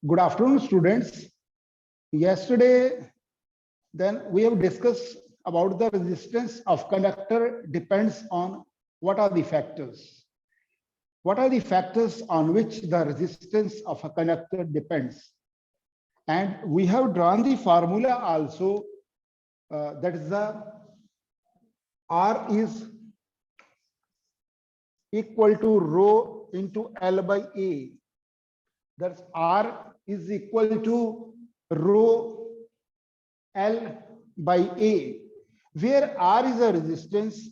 Good afternoon, students. Yesterday, then we have discussed about the resistance of conductor depends on what are the factors. What are the factors on which the resistance of a conductor depends? And we have drawn the formula also, that is the R is equal to rho into L by A. That's R is equal to rho L by A, where R is a resistance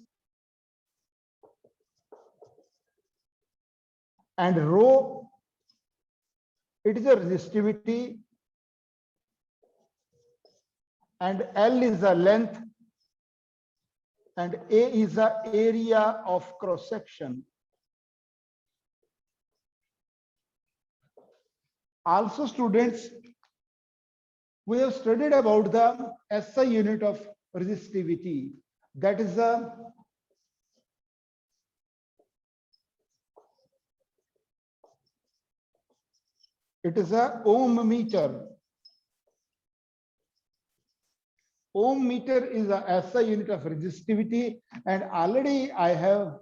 and rho, it is a resistivity, and L is a length, and A is the area of cross section. Also, students, we have studied about the SI unit of resistivity. That is it is a ohm meter. Ohm meter is a SI unit of resistivity, and already I have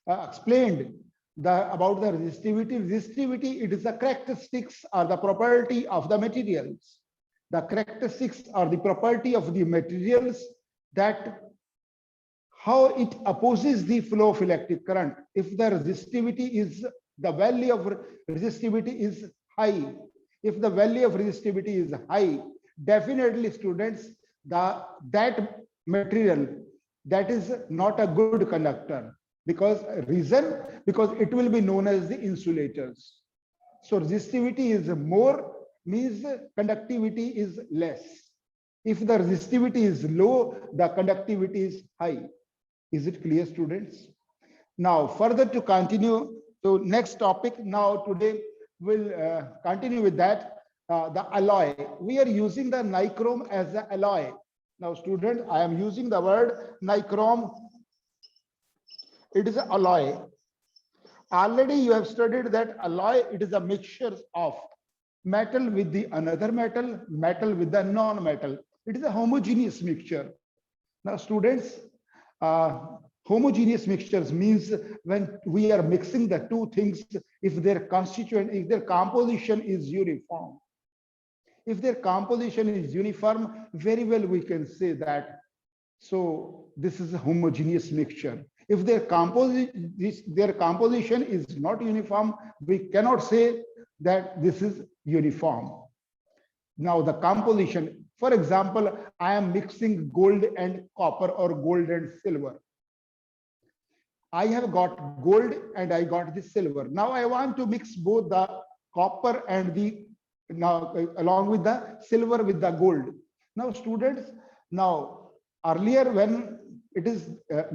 explained about the resistivity. Resistivity, it is the characteristics or the property of the materials. The characteristics or the property of the materials, that how it opposes the flow of electric current. If the resistivity is, the value of resistivity is high, if the value of resistivity is high, definitely, students, that material, that is not a good conductor. Because reason, because it will be known as the insulators. So resistivity is more, means conductivity is less. If the resistivity is low, the conductivity is high. Is it clear, students? Now further to continue to next topic. Now today we'll continue with that, the alloy. We are using the nichrome as the alloy. Now students, I am using the word nichrome. It is an alloy. Already you have studied that alloy, it is a mixture of metal with the another metal, metal with the non-metal. It is a homogeneous mixture. Now students, homogeneous mixtures means when we are mixing the two things, if their constituent, if their composition is uniform. If their composition is uniform, very well we can say that, so this is a homogeneous mixture. If their composition is not uniform, we cannot say that this is uniform. Now the composition, for example, I am mixing gold and copper or gold and silver. I have got gold and I got the silver. Now I want to mix both the copper and the, now along with the silver with the gold. Now students, now earlier when it is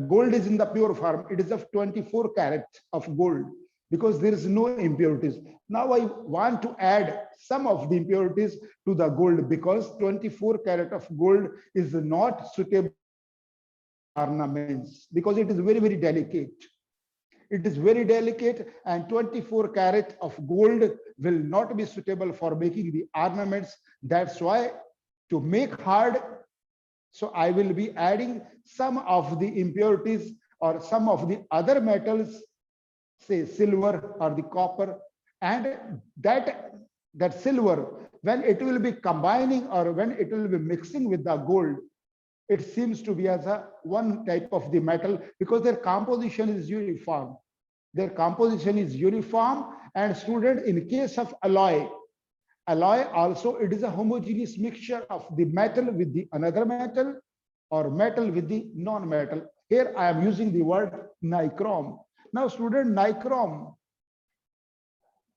gold is in the pure form, it is of 24 carats of gold, because there is no impurities. Now I want to add some of the impurities to the gold, because 24 carat of gold is not suitable for ornaments, because it is very, very delicate. It is very delicate, and 24 carat of gold will not be suitable for making the ornaments. That's why, to make hard, so I will be adding some of the impurities or some of the other metals, say silver or the copper, and that silver, when it will be combining or when it will be mixing with the gold, it seems to be as a one type of the metal, because their composition is uniform. Their composition is uniform. And student, in case of alloy also, it is a homogeneous mixture of the metal with the another metal or metal with the non-metal. Here I am using the word nichrome. Now student, nichrome.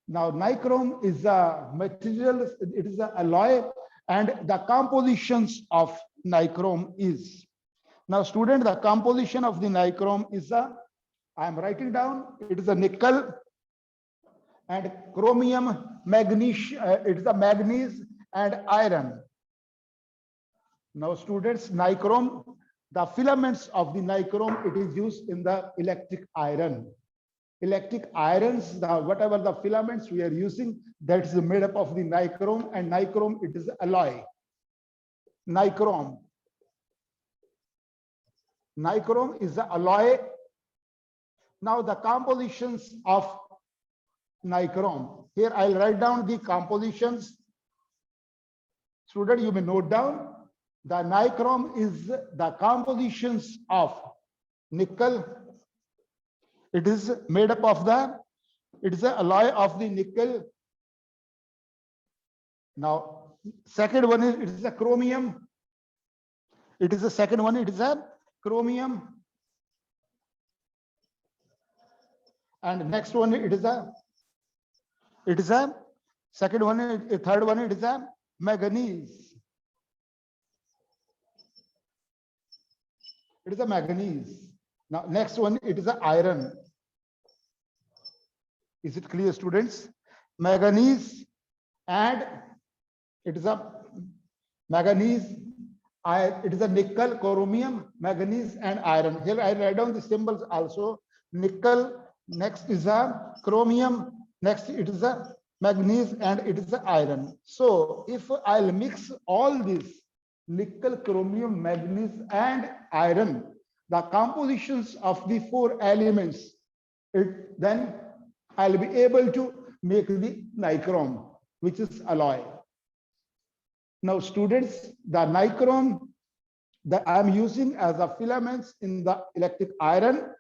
Now nichrome is a material, it is an alloy, and the compositions of nichrome is. Now student, the composition of the nichrome is a, I am writing down, it is a nickel and chromium, magnesium, it is a manganese and iron. Now students, nichrome, the filaments of the nichrome, it is used in the electric iron. electric irons, whatever the filaments we are using, that is made up of the nichrome, and nichrome, it is alloy. Nichrome is the alloy. Now the compositions of nichrome. Here I'll write down the compositions. Student, you may note down. The nichrome is the compositions of nickel. It is made up of it is the alloy of the nickel. Now, second one is, it is a chromium. It is the second one, it is a chromium. And next one, it is a second one, third one, it is a manganese. It is a manganese. Now, next one, it is a iron. Is it clear, students? Manganese, and it is a manganese. It is a nickel, chromium, manganese, and iron. Here I write down the symbols also. Nickel, next is a chromium, next it is a manganese, and it is the iron. So if I'll mix all these, nickel, chromium, manganese, and iron, the compositions of the four elements, then I'll be able to make the nichrome, which is alloy. Now, students, the nichrome that I'm using as a filaments in the electric iron,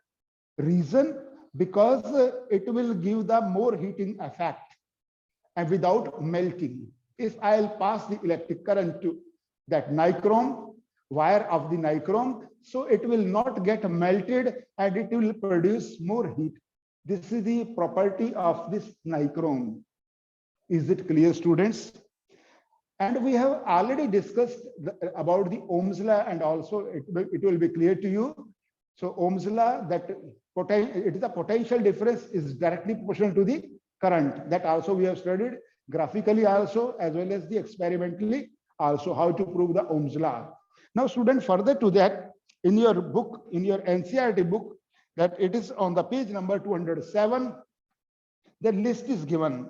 reason because it will give the more heating effect and without melting. If I'll pass the electric current to that nichrome, wire of the nichrome, so it will not get melted and it will produce more heat. This is the property of this nichrome. Is it clear, students? And we have already discussed about the Ohm's law, and also it will be clear to you. So Ohm's law, that it is a potential difference is directly proportional to the current. That also we have studied graphically also, as well as the experimentally also, how to prove the Ohm's law. Now, student, further to that, in your book, in your NCERT book, that it is on the page number 207, the list is given.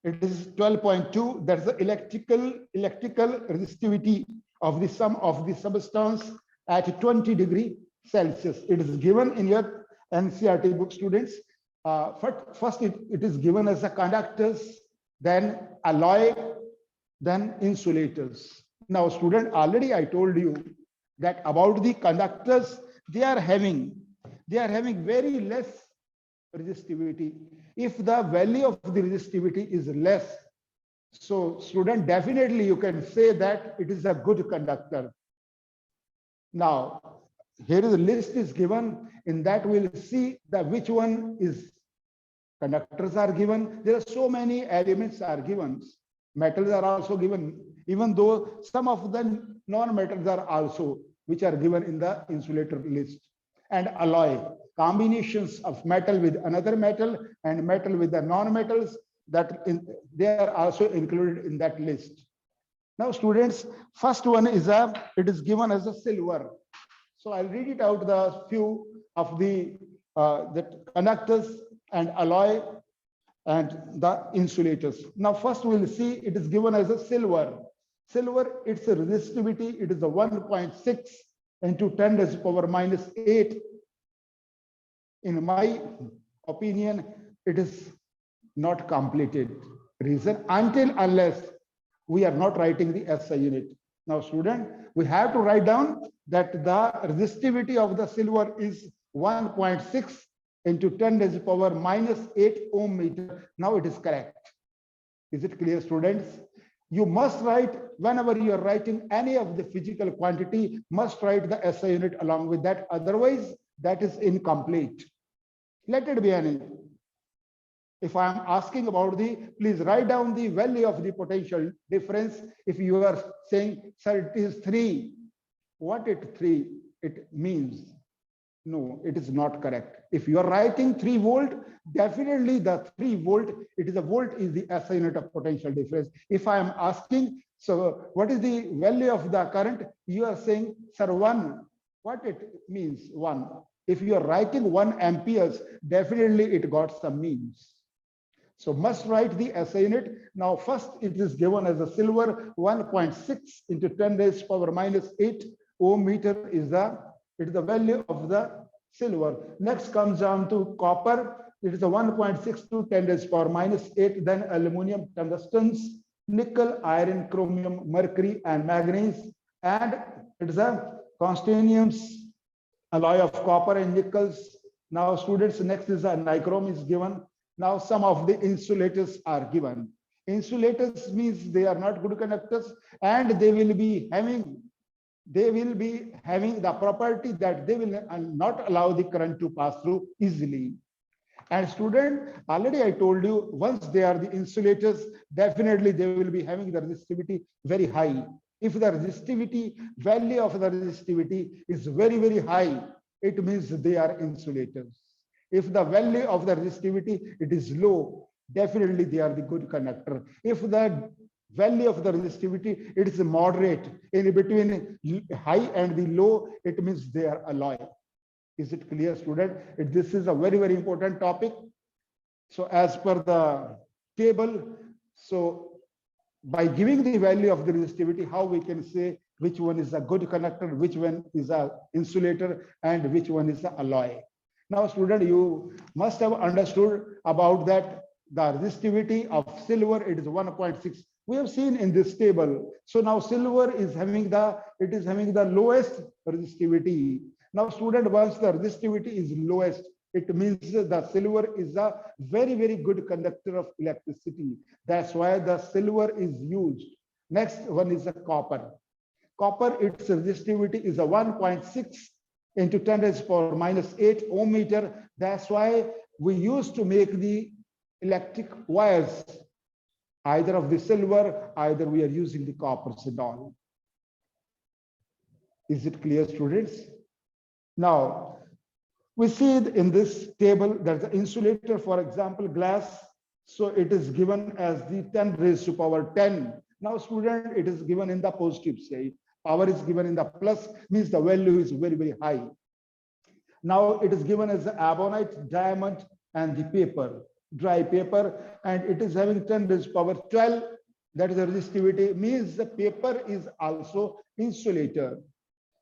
It is 12.2. That's the electrical resistivity of the sum of the substance at 20 degrees Celsius. It is given in your NCERT book, students. First, it is given as a conductors, then alloy, then insulators. Now, student, already I told you that about the conductors, they are having very less resistivity. If the value of the resistivity is less, so student, definitely you can say that it is a good conductor. Now, here is a list is given. In that we'll see that which one is conductors are given. There are so many elements are given. Metals are also given, even though some of the non-metals are also, which are given in the insulator list. And alloy, combinations of metal with another metal and metal with the non-metals, that they are also included in that list. Now, students, first one is it is given as a silver. So I'll read it out, the few of the conductors and alloy and the insulators. Now, first we'll see it is given as a silver. Silver, its resistivity, it is a 1.6 into 10 to the power minus 8. In my opinion, it is not completed. Reason, unless we are not writing the SI unit. Now, student, we have to write down that the resistivity of the silver is 1.6 into 10 to the power minus 8 ohm meter. Now it is correct. Is it clear, students? You must write, whenever you are writing any of the physical quantity, must write the SI unit along with that. Otherwise, that is incomplete. Let it be any. If I am asking about please write down the value of the potential difference. If you are saying, sir, it is 3, what it 3 it means? No, it is not correct. If you are writing 3 volt, definitely the 3 volt, it is a volt is the SI unit of potential difference. If I am asking, so what is the value of the current? You are saying, sir, 1. What it means, 1. If you are writing 1 amperes, definitely it got some means. So must write the SI unit. Now first it is given as a silver 1.6 into 10 raised power minus 8 ohm meter is the value of the silver. Next comes down to copper. It is a 1.6 to 10 raised power minus 8. Then aluminum, tungstens, nickel, iron, chromium, mercury, and manganese. And it is a constaniums, alloy of copper and nickels. Now students, next is a nichrome is given. Now some of the insulators are given. Insulators means they are not good conductors, and they will be having the property that they will not allow the current to pass through easily. And student, already I told you, once they are the insulators, definitely they will be having the resistivity very high. If the resistivity, value of the resistivity is very, very high, it means they are insulators. If the value of the resistivity, it is low, definitely they are the good conductor. If the value of the resistivity, it is moderate, in between high and the low, it means they are alloy. Is it clear, student? This is a very, very important topic. So as per the table, so by giving the value of the resistivity, how we can say which one is a good conductor, which one is a insulator, and which one is the alloy. Now, student, you must have understood about that the resistivity of silver, it is 1.6. We have seen in this table. So now silver is having the lowest resistivity. Now, student, once the resistivity is lowest, it means the silver is a very, very good conductor of electricity. That's why the silver is used. Next one is the copper. Copper, its resistivity is a 1.6 into 10 raised to power minus 8 ohm meter. That's why we used to make the electric wires either of the silver, either we are using the coppers and all. Is it clear, students? Now, we see in this table that the insulator, for example, glass, so it is given as the 10 raised to power 10. Now, student, it is given in the positive side. Power is given in the plus, means the value is very, very high. Now, it is given as the ebonite, diamond, and the paper, dry paper, and it is having 10 raised to power 12. That is the resistivity, means the paper is also insulator.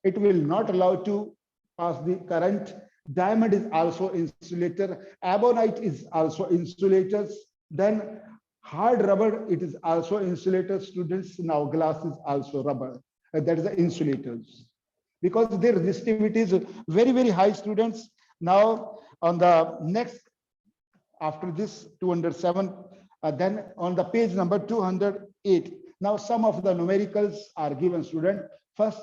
It will not allow to pass the current. Diamond is also insulator. Ebonite is also insulators. Then hard rubber, it is also insulator. Students, now glass is also rubber. That is the insulators. Because their resistivity is very, very high, students. Now, on the next, after this 207, then on the page number 208. Now, some of the numericals are given, student. First,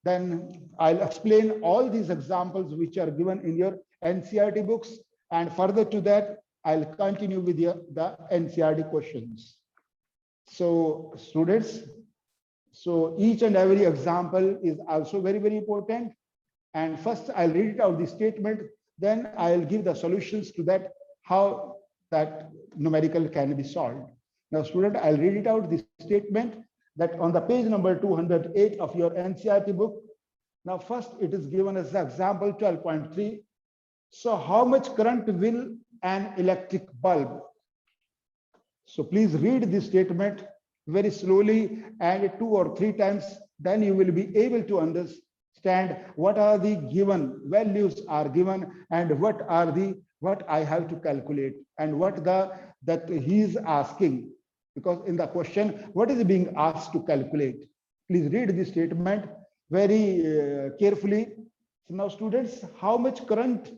then I'll explain all these examples which are given in your NCERT books. And further to that, I'll continue with the NCERT questions. So students, so each and every example is also very, very important. And first I'll read it out the statement, then I'll give the solutions to that, how that numerical can be solved. Now student, I'll read it out the statement that on the page number 208 of your NCERT book. Now first it is given as the example 12.3. So how much current will an electric bulb? So please read this statement very slowly and 2 or 3 times, then you will be able to understand what are the given values are given and what I have to calculate and what that he is asking. Because in the question, what is being asked to calculate? Please read this statement very carefully. So now students, how much current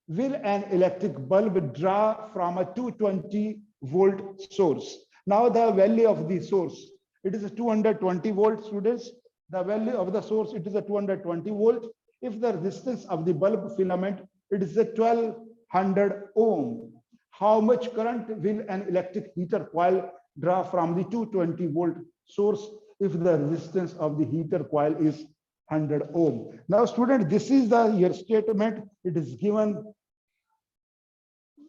will an electric bulb draw from a 220 volt source? Now the value of the source, it is a 220 volt, students. The value of the source, it is a 220 volt. If the resistance of the bulb filament, it is a 1200 ohm. How much current will an electric heater coil draw from the 220 volt source if the resistance of the heater coil is 100 ohm? Now student, this is your statement. It is given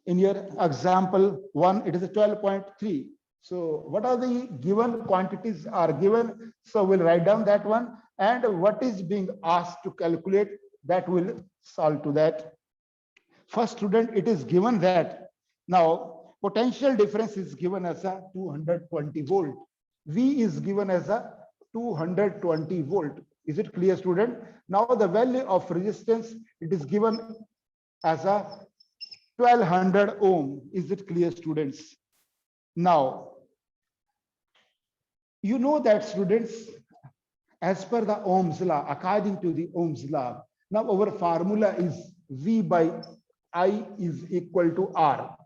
in your example 1, it is a 12.3. So what are the given quantities are given? So we'll write down that one, and what is being asked to calculate, that will solve to that. First student, it is given that now potential difference is given as a 220 volt. V is given as a 220 volt. Is it clear, student? Now the value of resistance, it is given as a 1200 ohm. Is it clear, students? Now, you know that, students, as per the Ohm's law, according to the Ohm's law, now our formula is V by I is equal to R.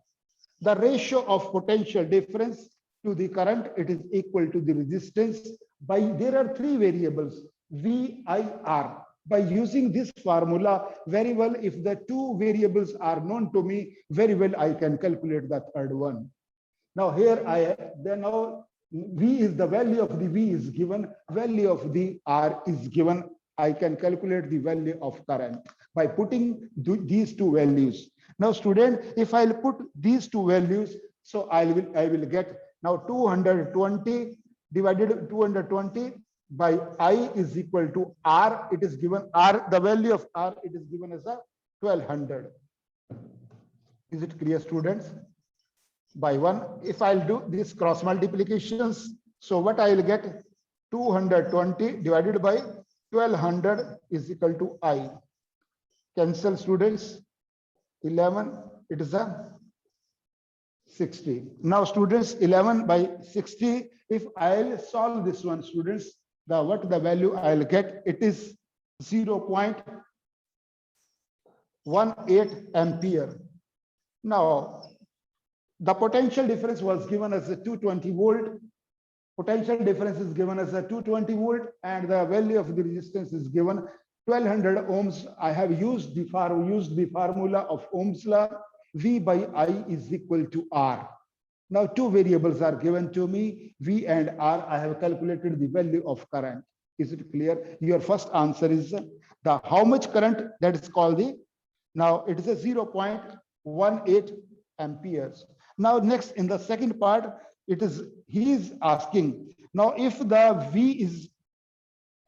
The ratio of potential difference to the current, it is equal to the resistance by, there are three variables, V, I, R. By using this formula very well, if the two variables are known to me, very well I can calculate the third one. Now here now V is the value of the V is given, value of the R is given. I can calculate the value of current by putting these two values. Now student, if I'll put these two values, so I will get now 220 divided 220 by I is equal to R. It is given R, the value of R, it is given as a 1200. Is it clear, students? By 1, if I'll do this cross multiplications, so what I will get, 220 divided by 1200 is equal to I. Cancel, students. 11, it is a 60. Now students, 11 by 60, if I'll solve this one, students, what the value I'll get, it is 0.18 ampere. Now the potential difference was given as a 220 volt. Potential difference is given as a 220 volt, and the value of the resistance is given 1200 ohms. I have used the formula of Ohm's law. V by I is equal to R. Now two variables are given to me, V and R. I have calculated the value of current. Is it clear? Your first answer is the how much current, that is called the, now it is a 0.18 amperes. Now next, in the second part, it is, he is asking, now if the V is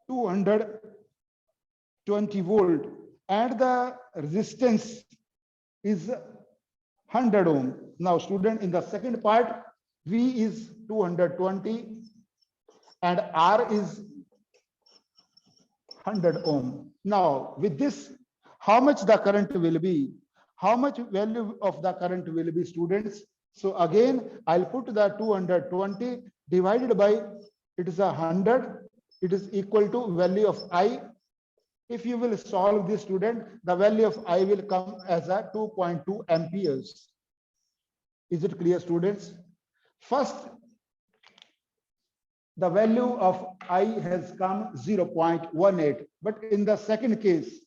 220 volt and the resistance is 100 ohm. Now student, in the second part, V is 220 and R is 100 ohm. Now with this, how much the current will be? How much value of the current will be, students? So again, I'll put the 220 divided by, it is 100, it is equal to value of I. If you will solve this, student, the value of I will come as a 2.2 amperes. Is it clear, students? First, the value of I has come 0.18, but in the second case,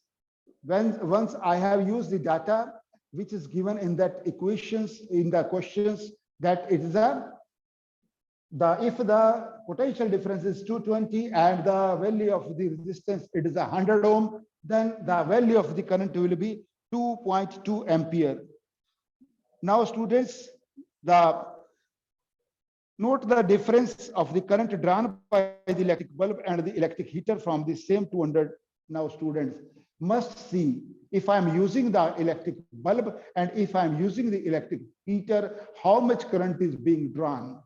once I have used the data which is given in that equations, in the questions, that it is if the potential difference is 220 and the value of the resistance, it is 100 ohm, then the value of the current will be 2.2 ampere. Now students, note the difference of the current drawn by the electric bulb and the electric heater from the same 200. Now students must see, if I'm using the electric bulb and if I'm using the electric heater, how much current is being drawn.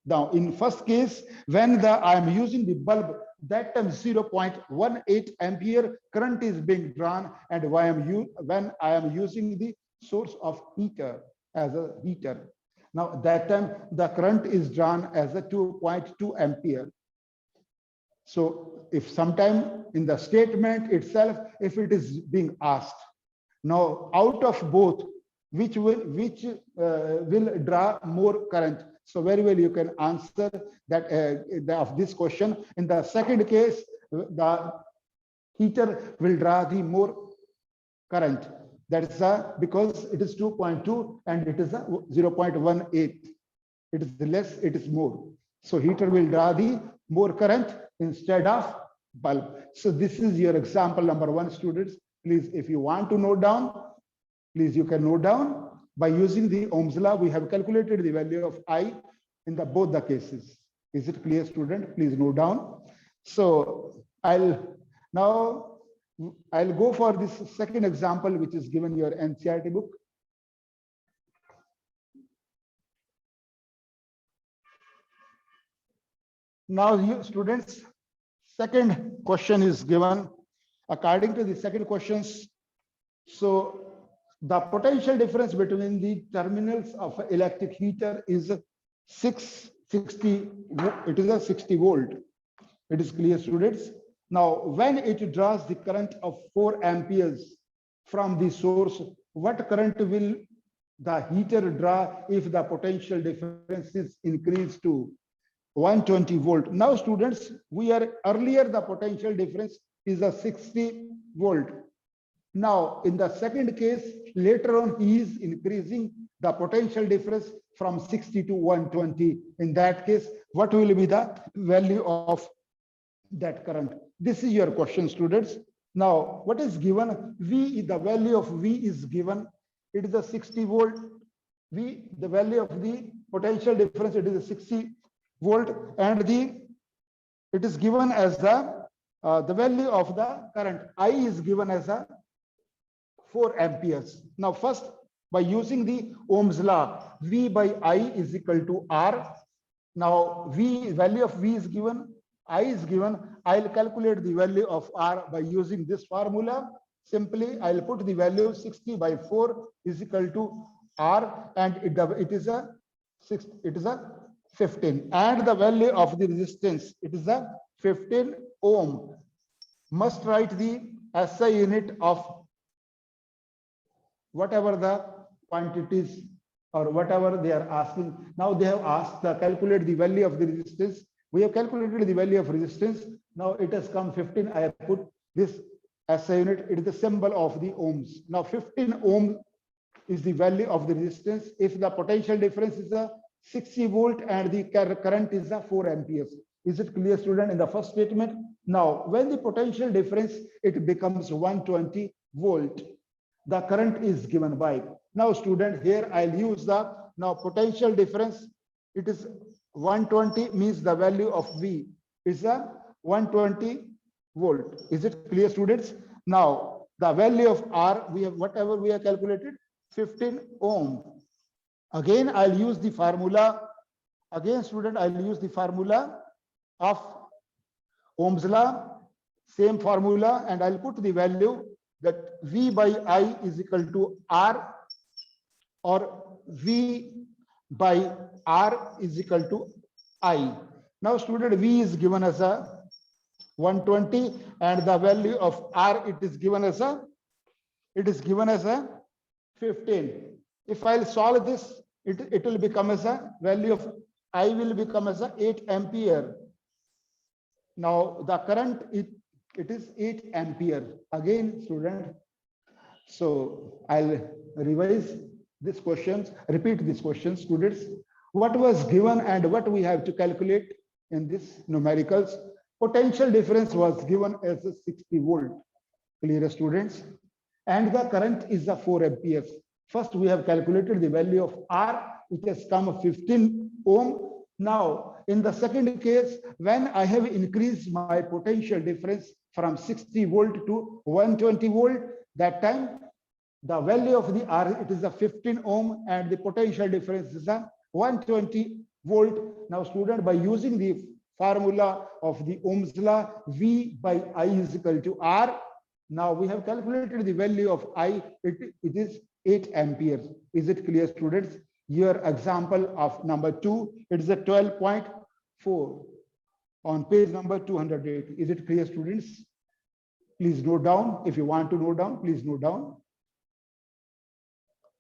Now in first case, when I'm using the bulb, that time 0.18 ampere current is being drawn, and when I am using the source of heater as a heater, now that time the current is drawn as a 2.2 ampere. So if sometime in the statement itself, if it is being asked, now out of both, which will draw more current? So very well you can answer that of this question. In the second case, the heater will draw the more current. That is because it is 2.2 and it is 0.18. It is less, it is more. So heater will draw the more current instead of bulb. So this is your example number 1, students. Please, if you want to note down, please you can note down. By using the Ohm's law, we have calculated the value of I in both the cases. Is it clear, student? Please note down. So I'll now I'll go for this second example, which is given your NCERT book. Now, you students, second question is given. According to the second questions, so the potential difference between the terminals of electric heater is 660. It is a 60 volt. It is clear, students. Now, when it draws the current of 4 amperes from the source, what current will the heater draw if the potential difference is increased to 120 volt? Now, students, we are earlier the potential difference is a 60 volt. Now, in the second case, later on, he is increasing the potential difference from 60 to 120. In that case, what will be the value of that current? This is your question, students. Now, what is given? V, the value of V is given. It is a 60 volt. V, the value of the potential difference, it is a 60 volt, and it is given as the value of the current I is given as a 4 amperes. Now, first, by using the Ohm's law, V by I is equal to R. Now, value of V is given, I is given. I'll calculate the value of R by using this formula. Simply, I'll put the value 60 by 4 is equal to R, and it is a 15. And the value of the resistance, it is a 15 ohm. Must write the SI unit of whatever the quantities or whatever they are asking. Now they have asked to calculate the value of the resistance. We have calculated the value of resistance. Now it has come 15. I have put this SI unit. It is the symbol of the ohms. Now 15 ohm is the value of the resistance if the potential difference is a 60 volt and the current is a 4 amperes. Is it clear, student, in the first statement? Now, when the potential difference, it becomes 120 volt. The current is given by. Now, student, here I'll use the now potential difference. It is 120 means the value of V is a 120 volt. Is it clear, students? Now, the value of R, we have whatever we have calculated, 15 ohm. Again, I'll use the formula. Again, student, I'll use the formula of Ohm's law, same formula, and I'll put the value that V by I is equal to R, or V by R is equal to I. Now, student, V is given as a 120, and the value of R it is given as a 15. If I'll solve this, it will become as a value of I will become as a 8 ampere. Now the current it is 8 ampere. Again, student. So I'll revise these questions, repeat these questions, students. What was given and what we have to calculate in this numericals? Potential difference was given as a 60 volt. Clear, students? And the current is a 4 amperes. First, we have calculated the value of R, which has come 15 ohm. Now, in the second case, when I have increased my potential difference from 60 volt to 120 volt, that time the value of the R, it is a 15 ohm, and the potential difference is a 120 volt. Now, student, by using the formula of the Ohm's law, V by I is equal to R. Now we have calculated the value of I, it is 8 amperes. Is it clear, students? Your example of number 2, it is a 12.4 on page number 208. Is it clear, students? Please note down. If you want to note down, please note down.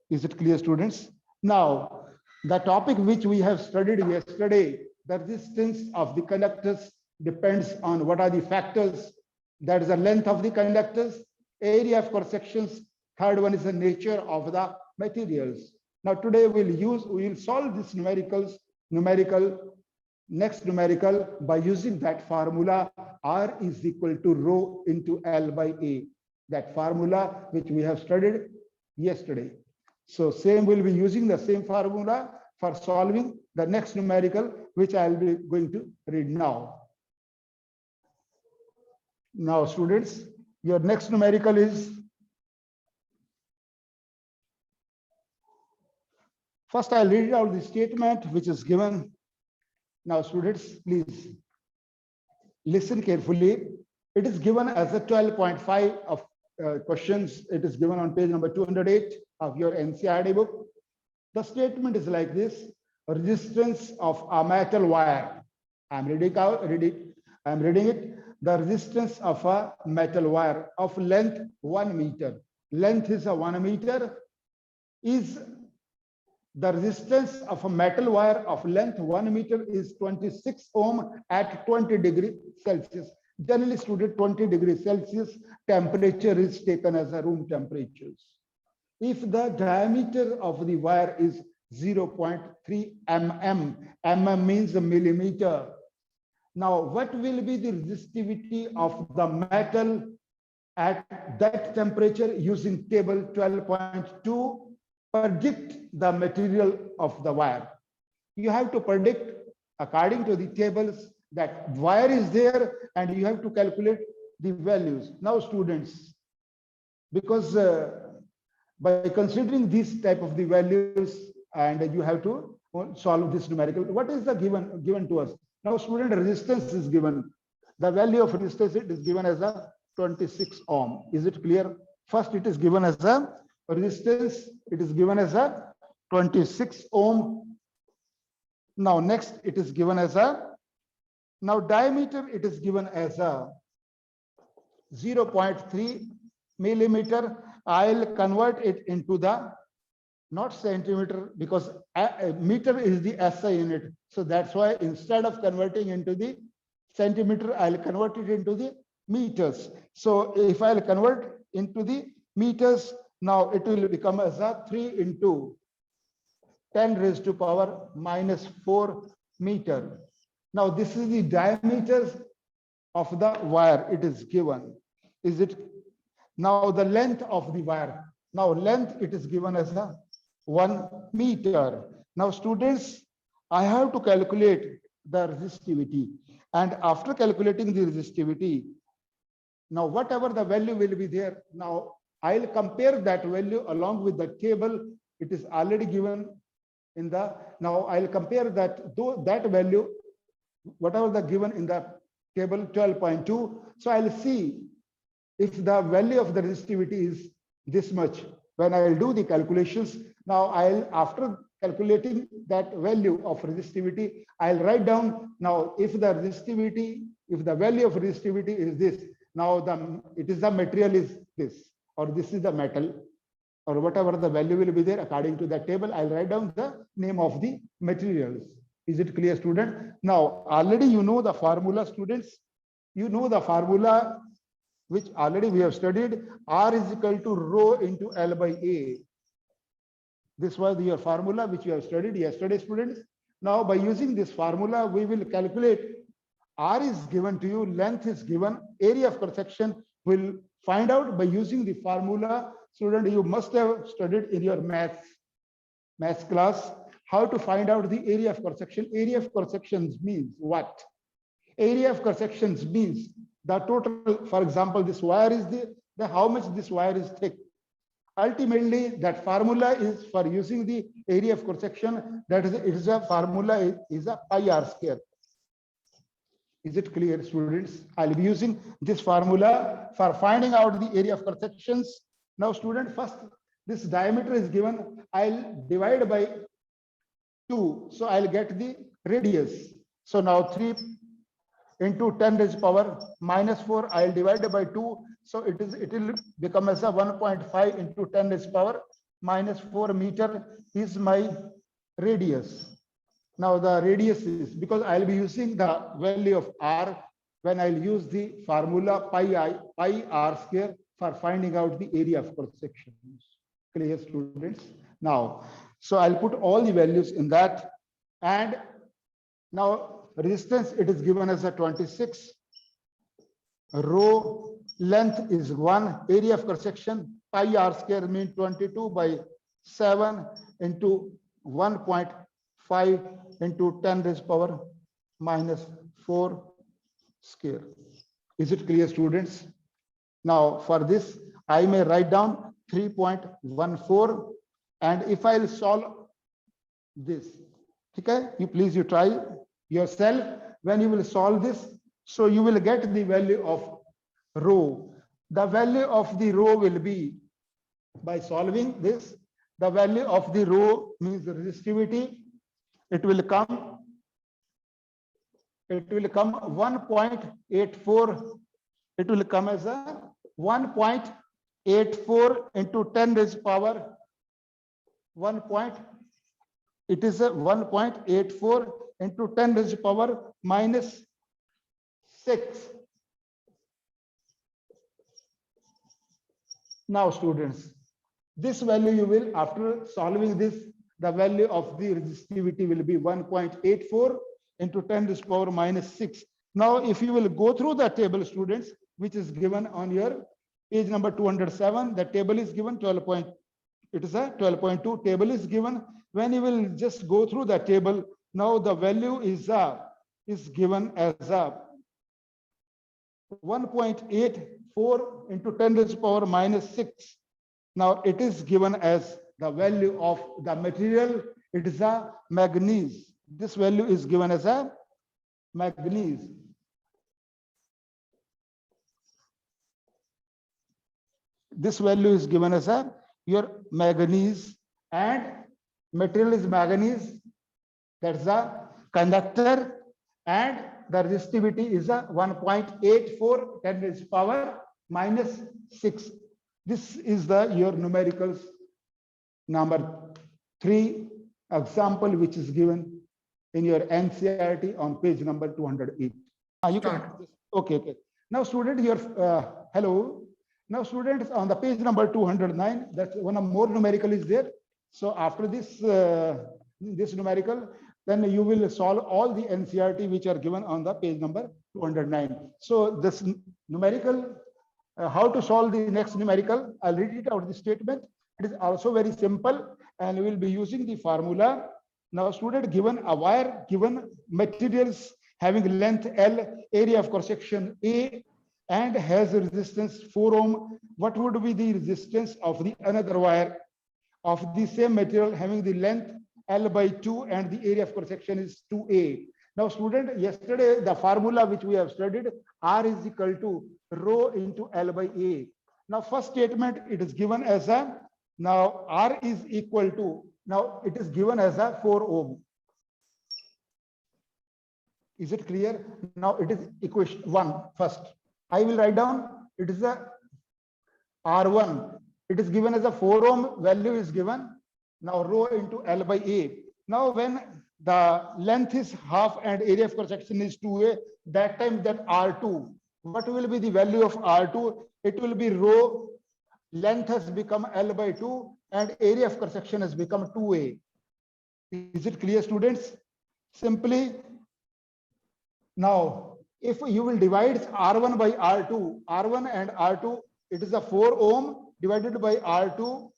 Is it clear, students? Now, the topic which we have studied yesterday, the resistance of the conductors depends on what are the factors. That is the length of the conductors, area of cross sections. Third one is the nature of the materials. Now today we will solve this next numerical by using that formula R is equal to rho into L by A. That formula which we have studied yesterday. So same will be using the same formula for solving the next numerical, which I will be going to read now. Now, students, Your next numerical is, first I'll read out the statement which is given. Now students, please listen carefully. It is given as a 12.5 of questions. It is given on page number 208 of your NCERT book. The statement is like this: resistance of a metal wire. I'm reading it. The resistance of a metal wire of length 1 meter. Length is a 1 meter. Is the resistance of a metal wire of length 1 meter is 26 ohm at 20 degrees Celsius. Generally, student, 20 degrees Celsius temperature is taken as a room temperatures. If the diameter of the wire is 0.3 mm, mm means a millimeter. Now, what will be the resistivity of the metal at that temperature using table 12.2? Predict the material of the wire. You have to predict according to the tables that wire is there, and you have to calculate the values. Now, students, because by considering this type of the values, and you have to solve this numerical. What is the given to us? Now, student, resistance is given. The value of resistance is given as a 26 ohm. Is it clear? First, it is given as a resistance. It is given as a 26 ohm. Now, next, it is given as a, now diameter, it is given as a 0.3 millimeter. I'll convert it into the, not centimeter, because a meter is the SI unit. So that's why instead of converting into the centimeter, I'll convert it into the meters. So if I'll convert into the meters, now it will become as a 3 into 10 raised to power minus 4 meter. Now this is the diameter of the wire. It is given. Is it? Now the length of the wire. Now length, it is given as a 1 meter. Now students, I have to calculate the resistivity. And after calculating the resistivity, now whatever the value will be there, now I'll compare that value along with the table. It is already given in the, now I'll compare that, though that value, whatever the given in the table 12.2. So I'll see if the value of the resistivity is this much. When I'll do the calculations, now I'll, after calculating that value of resistivity, I'll write down, now if the resistivity, if the value of resistivity is this, now it is the material is this, or this is the metal, or whatever the value will be there according to that table, I'll write down the name of the materials. Is it clear, student? Now, already you know the formula, students. You know the formula which already we have studied. R is equal to rho into L by A. This was your formula which you have studied yesterday, students. Now, by using this formula, we will calculate. R is given to you, length is given, area of cross section will find out by using the formula. Student, you must have studied in your maths class how to find out the area of cross section. Area of cross sections means what? Area of cross sections means the total. For example, this wire is the how much this wire is thick. Ultimately, that formula is for using the area of cross section. That is, it is a formula is a pi r square. Is it clear, students? I'll be using this formula for finding out the area of cross sections. Now, student, first this diameter is given. I'll divide by 2, so I'll get the radius. So now 3 into 10 raised to power minus 4. I'll divide by 2, so it will become as a 1.5 into 10 raised to power minus 4 meter is my radius. Now the radius is, because I'll be using the value of r when I'll use the formula pi r square for finding out the area of cross sections. Clear, students? Now, so I'll put all the values in that, and now resistance, it is given as a 26. Rho length is 1, area of cross section pi r square means 22 by 7 into 1.5 into 10 raised to power minus 4 square. Is it clear, students? Now for this, I may write down 3.14, and if I'll solve this, okay, you try yourself. When you will solve this, so you will get the value of rho. The value of the rho will be, by solving this, the value of the rho means the resistivity. It will come 1.84. It will come as a 1.84 into 10 raised to power 1. It is a 1.84 into 10 raised to power minus 6. Now students, this value you will, after solving this, the value of the resistivity will be 1.84 into 10 raised to power minus 6. Now if you will go through the table, students, which is given on your page number 207, the table is given 12. It is a 12.2 table is given. When you will just go through the table, now the value is given as a 1.84 into 10 raised to power minus 6. Now it is given as the value of the material. It is a manganese. This value is given as a manganese. This value is given as a your manganese, and material is manganese. That's a conductor, and the resistivity is a 1.84 10 raised to power minus 6. This is the your numericals number 3 example, which is given in your NCERT on page number 208. You can, okay. Now student, your hello. Now students, on the page number 209, that's one of more numerical is there. So after this this numerical, then you will solve all the NCERT which are given on the page number 209. So this numerical, how to solve the next numerical, I'll read it out the statement. It is also very simple, and we will be using the formula. Now student, given a wire, given materials having length L, area of cross section A, and has a resistance 4 ohm, what would be the resistance of the another wire of the same material having the length L by 2 and the area of cross section is 2A? Now student, yesterday the formula which we have studied, R is equal to rho into L by A. Now first statement, it is given as a, now R is equal to, now it is given as a 4 ohm. Is it clear? Now it is equation 1 first. I will write down, it is a R1. It is given as a 4 ohm, value is given. Now rho into L by A. Now when the length is half and area of cross section is 2A, that time that R2, what will be the value of R2? It will be rho, length has become L by 2 and area of cross section has become 2A. Is it clear, students? Simply, now if you will divide R1 by R2, R1 and R2, it is a 4 ohm divided by R2.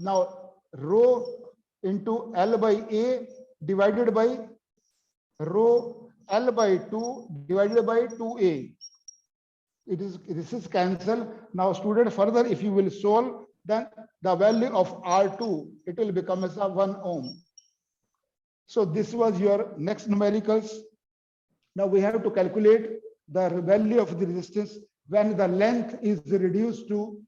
Now rho into L by A divided by rho L by 2 divided by 2A. This is cancelled. Now student, further if you will solve, then the value of R2, it will become as a 1 ohm. So this was your next numericals. Now we have to calculate the value of the resistance when the length is reduced to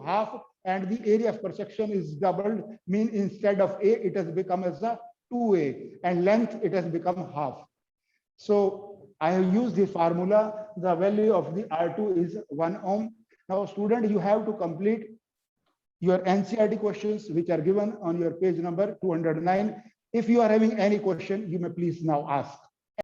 half and the area of cross section is doubled, mean instead of A, it has become as a 2A, and length it has become half. So I have used the formula. The value of the R2 is 1 ohm. Now student, you have to complete your NCERT questions which are given on your page number 209. If you are having any question, you may please now ask.